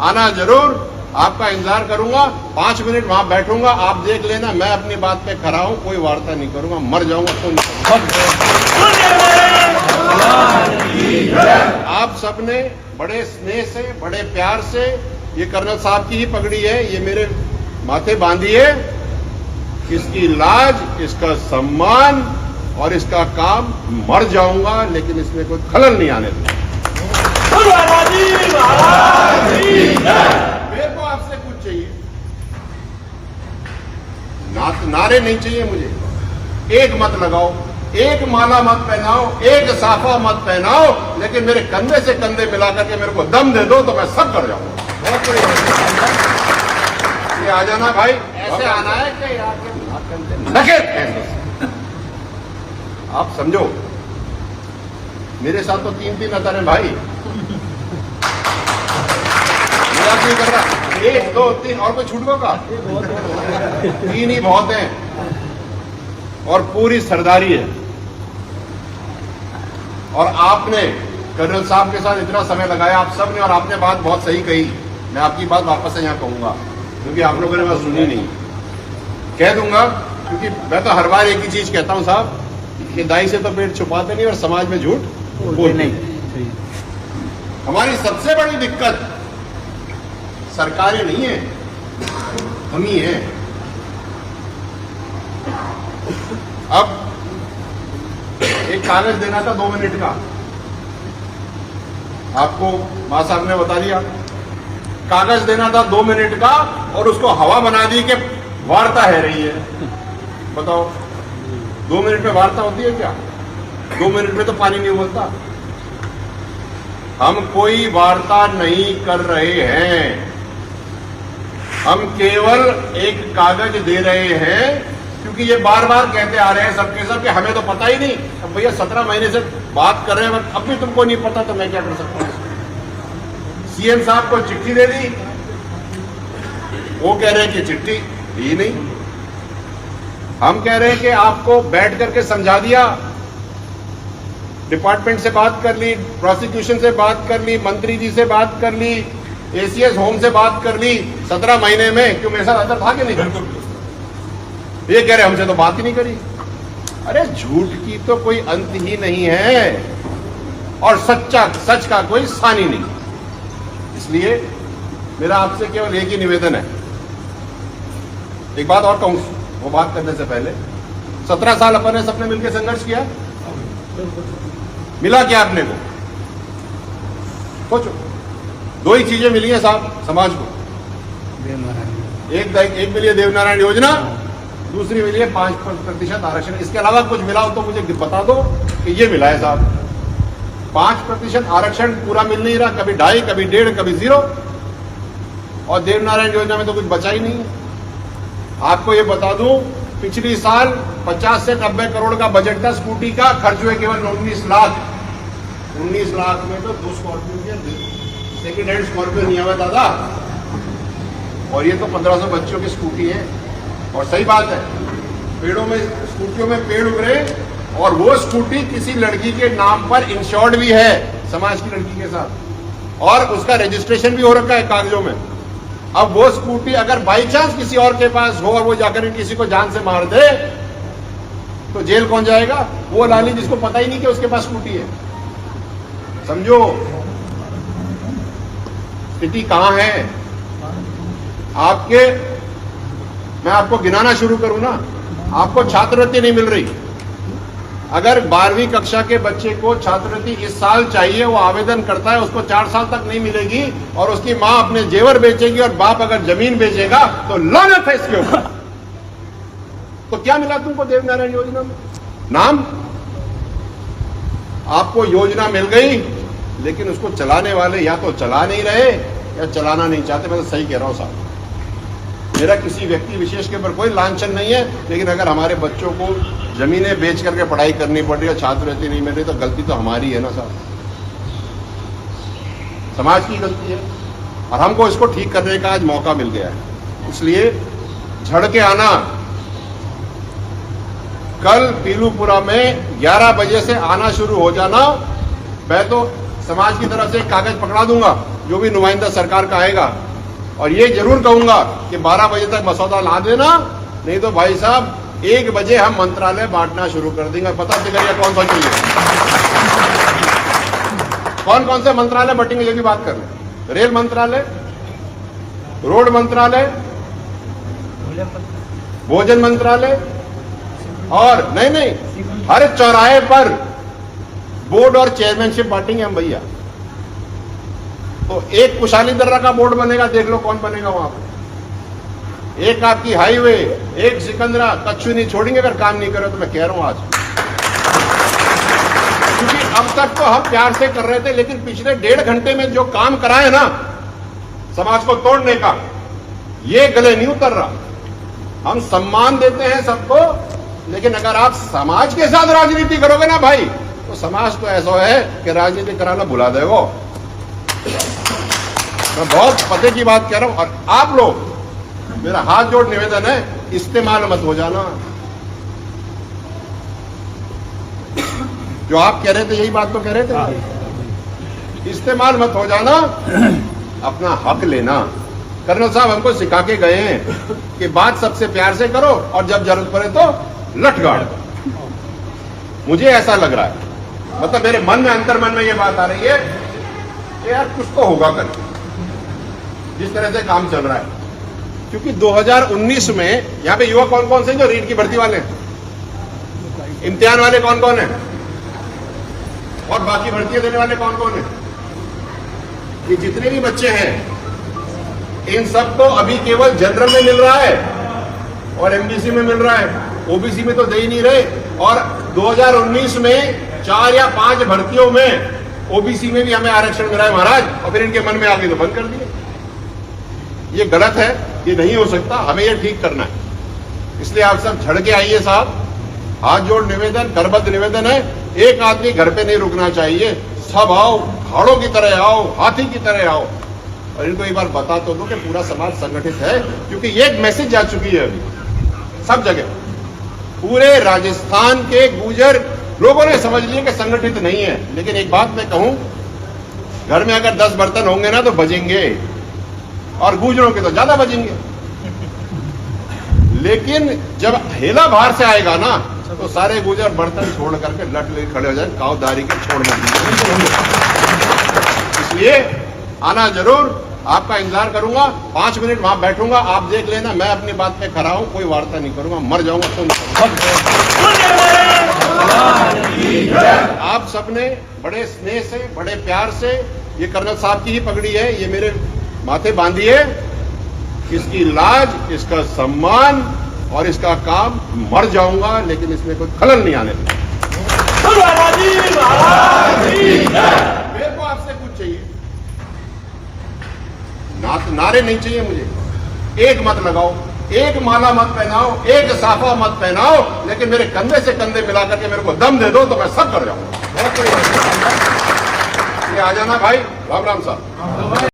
आना जरूर, आपका इंतजार करूंगा, 5 मिनट वहां बैठूंगा, आप देख लेना मैं अपनी बात पे खड़ा हूं, कोई वार्ता नहीं करूंगा, मर जाऊंगा तो आप सबने बड़े स्नेह से, बड़े प्यार से, ये कर्नल साहब की ही पगड़ी है, ये मेरे माथे बांधी है, इसकी लाज, इसका सम्मान और इसका काम, मर जाऊंगा लेकिन इसमें कोई खलल नहीं आने दूंगा। मेरे को आपसे कुछ चाहिए, नारे नहीं चाहिए मुझे, एक मत लगाओ, एक माला मत पहनाओ, एक साफा मत पहनाओ, लेकिन मेरे कंधे से कंधे मिलाकर के मेरे को दम दे दो तो मैं सब कर जाऊंगा। बहुत बढ़िया, ये आ जाना भाई, ऐसे आना है कि आप समझो, मेरे साथ तो 3-3 अतर हैं भाई, मजाक नहीं कर रहा, 1, 2, 3 और कोई छूट का 3 ही बहुत हैं और पूरी सरदारी है। और आपने कर्नल साहब के साथ इतना समय लगाया आप सब ने, और आपने बात बहुत सही कही, मैं आपकी बात वापस से यहां कहूंगा क्योंकि आप लोगों ने बात सुनी नहीं, कह दूंगा क्योंकि मैं तो हर बार एक ही चीज कहता हूं साहब कि दाई से तो पेट छुपाते नहीं और समाज में झूठ बोलते नहीं। हमारी सबसे बड़ी दिक्कत सरकारें नहीं है, हम ही हैं। अब एक कागज देना था 2 मिनट का, आपको मां साहब ने बता दिया, कागज देना था 2 मिनट का और उसको हवा बना दी कि वार्ता है रही है। बताओ 2 मिनट में वार्ता होती है क्या? 2 मिनट में तो पानी नहीं उबलता। हम कोई वार्ता नहीं कर रहे हैं, हम केवल एक कागज दे रहे हैं क्योंकि ये बार बार कहते आ रहे हैं सबके सब कि हमें तो पता ही नहीं। अब भैया 17 महीने से बात कर रहे हैं, अब भी तुमको नहीं पता तो मैं क्या कर सकता हूं? सीएम साहब को चिट्ठी दे दी, वो कह रहे हैं कि चिट्ठी दी नहीं। हम कह रहे हैं कि आपको बैठ करके समझा दिया, डिपार्टमेंट से बात कर ली, प्रोसिक्यूशन से बात कर ली, मंत्री जी से बात कर ली, एसीएस होम से बात कर ली 17 महीने में। क्यों मेरे साथ अंदर था कि नहीं? ये कह रहे हमसे तो बात ही नहीं करी। अरे झूठ की तो कोई अंत ही नहीं है और सच का कोई सानी नहीं। इसलिए मेरा आपसे केवल एक ही निवेदन है। एक बात और कहूं, वो बात करने से पहले 17 साल अपन ने सबने मिलकर संघर्ष किया, मिला क्या अपने को? सोचो, 2 ही चीजें मिली हैं साहब समाज को। एक मिली है देवनारायण योजना, दूसरी मिली है 5% आरक्षण। इसके अलावा कुछ मिला हो तो मुझे बता दो कि ये मिला है साहब। 5% आरक्षण पूरा मिल नहीं रहा, कभी 2.5, कभी 1.5, कभी 0। और देवनारायण योजना में तो कुछ बचा ही नहीं है। आपको ये बता दूं, पिछली साल 50 से 90 करोड़ का बजट था, स्कूटी का खर्च हुए केवल 19 लाख। 19 लाख में तो 2 स्कॉर्पियो के सेकेंड हैंड स्कॉर्पियो नहीं आवा दादा, और ये तो 1500 बच्चों की स्कूटी है। और सही बात है, पेड़ों में, स्कूटियों में पेड़ उग रहे, और वो स्कूटी किसी लड़की के नाम पर इंश्योर्ड भी है, समाज की लड़की के साथ, और उसका रजिस्ट्रेशन भी हो रखा है कागजों में। अब वो स्कूटी अगर बाई चांस किसी और के पास हो और वो जाकर किसी को जान से मार दे तो जेल कौन जाएगा? वो लाली जिसको पता ही नहीं कि उसके पास स्कूटी है। समझो स्थिति कहां है आपके। मैं आपको गिनाना शुरू करूं ना, आपको छात्रवृत्ति नहीं मिल रही। अगर 12वीं कक्षा के बच्चे को छात्रवृत्ति इस साल चाहिए, वो आवेदन करता है, उसको 4 साल तक नहीं मिलेगी, और उसकी मां अपने जेवर बेचेगी और बाप अगर जमीन बेचेगा तो लानत है इसके ऊपर। तो क्या मिला तुमको देवनारायण योजना में? नाम, आपको योजना मिल गई, लेकिन उसको चलाने वाले या तो चला नहीं रहे या चलाना नहीं चाहते। मैं तो सही कह रहा हूं साहब, मेरा किसी व्यक्ति विशेष के ऊपर कोई लांछन नहीं है, लेकिन अगर हमारे बच्चों को जमीनें बेच करके पढ़ाई करनी पड़ रही है, छात्रवृत्ति नहीं मिल रही, तो गलती तो हमारी है ना साहब, समाज की गलती है। और हमको इसको ठीक करने का आज मौका मिल गया है, इसलिए झड़ के आना। कल पीलूपुरा में 11 बजे से आना शुरू हो जाना। मैं तो समाज की तरफ से एक कागज पकड़ा दूंगा, जो भी नुमाइंदा सरकार का आएगा, और ये जरूर कहूंगा कि 12 बजे तक मसौदा ला देना, नहीं तो भाई साहब 1 बजे हम मंत्रालय बांटना शुरू कर देंगे। पता चलेगा कौन सा चाहिए, कौन कौन से मंत्रालय बटेंगे, ये भी बात कर लें। रेल मंत्रालय, रोड मंत्रालय, भोजन मंत्रालय, और नहीं हर चौराहे पर बोर्ड और चेयरमैनशिप बांटेंगे हम भैया। तो एक कुशाली दर्रा का बोर्ड बनेगा, देख लो कौन बनेगा वहां पर। एक आपकी हाईवे, एक सिकंदरा, कच्छु नहीं छोड़ेंगे अगर काम नहीं करे तो, मैं कह रहा हूं आज। क्योंकि अब तक तो हम प्यार से कर रहे थे, लेकिन पिछले 1.5 घंटे में जो काम करा है ना समाज को तोड़ने का, ये गले नहीं उतर रहा। हम सम्मान देते हैं सबको, लेकिन अगर आप समाज के साथ राजनीति करोगे ना भाई, तो समाज तो ऐसा है कि राजनीति कराना भुला देगा। मैं बहुत पते की बात कह रहा हूं, और आप लोग, मेरा हाथ जोड़ निवेदन है, इस्तेमाल मत हो जाना। जो आप कह रहे थे यही बात तो कह रहे थे, इस्तेमाल मत हो जाना, अपना हक लेना। कर्नल साहब हमको सिखा के गए हैं कि बात सबसे प्यार से करो, और जब जरूरत पड़े तो लठगाड़। मुझे ऐसा लग रहा है, मतलब मेरे मन में, अंतर मन में ये बात आ रही है कि यार कुछ तो होगा कर, जिस तरह से काम चल रहा है। क्योंकि 2019 में यहां पे युवा कौन कौन से जो रीट की भर्ती वाले हैं, इम्तिहान वाले कौन कौन है, और बाकी भर्तियां देने वाले कौन कौन है, ये जितने भी बच्चे हैं, इन सबको अभी केवल जनरल में मिल रहा है और एमबीसी में मिल रहा है, ओबीसी में तो दे ही नहीं रहे। और 2019 में 4 या 5 भर्तियों में ओबीसी में भी हमें आरक्षण मिला है महाराज, और फिर इनके मन में आ गई तो बंद कर दिए। ये गलत है, ये नहीं हो सकता, हमें ये ठीक करना है। इसलिए आप सब झड़ के आइए साहब, हाथ जोड़ निवेदन, करबद्ध निवेदन है, एक आदमी घर पे नहीं रुकना चाहिए, सब आओ, भाड़ों की तरह आओ, हाथी की तरह आओ। और इनको एक बार बता तो दो कि पूरा समाज संगठित है, क्योंकि ये एक मैसेज जा चुकी है अभी सब जगह। पूरे राजस्थान के गुर्जर लोगों ने समझ लिया कि संगठित नहीं है। लेकिन एक बात मैं कहूं, घर में अगर 10 बर्तन होंगे ना तो बजेंगे, और गुर्जरों के तो ज्यादा बजेंगे। लेकिन जब हेला बाहर से आएगा ना, तो सारे गुर्जर बर्तन छोड़ करके लट लेके खड़े हो जाए, कावदारी के छोड़ देंगे। इसलिए आना जरूर, आपका इंतजार करूंगा, 5 मिनट वहां बैठूंगा, आप देख लेना, मैं अपनी बात पे खड़ा हूं, कोई वार्ता नहीं करूंगा, मर जाऊंगा तो। आप सबने बड़े स्नेह से, बड़े प्यार से, ये कर्नल साहब की ही पगड़ी है, ये मेरे माथे बांधी है, इसकी लाज, इसका सम्मान और इसका काम, मर जाऊंगा लेकिन इसमें कोई खलल नहीं आने देगा। मेरे को आपसे कुछ चाहिए, नारे नहीं चाहिए मुझे, एक मत लगाओ, एक माला मत पहनाओ, एक साफा मत पहनाओ, लेकिन मेरे कंधे से कंधे मिला करके मेरे को दम दे दो तो मैं सब कर जाऊंगा। ये आ जाना भाई, राम राम साहब।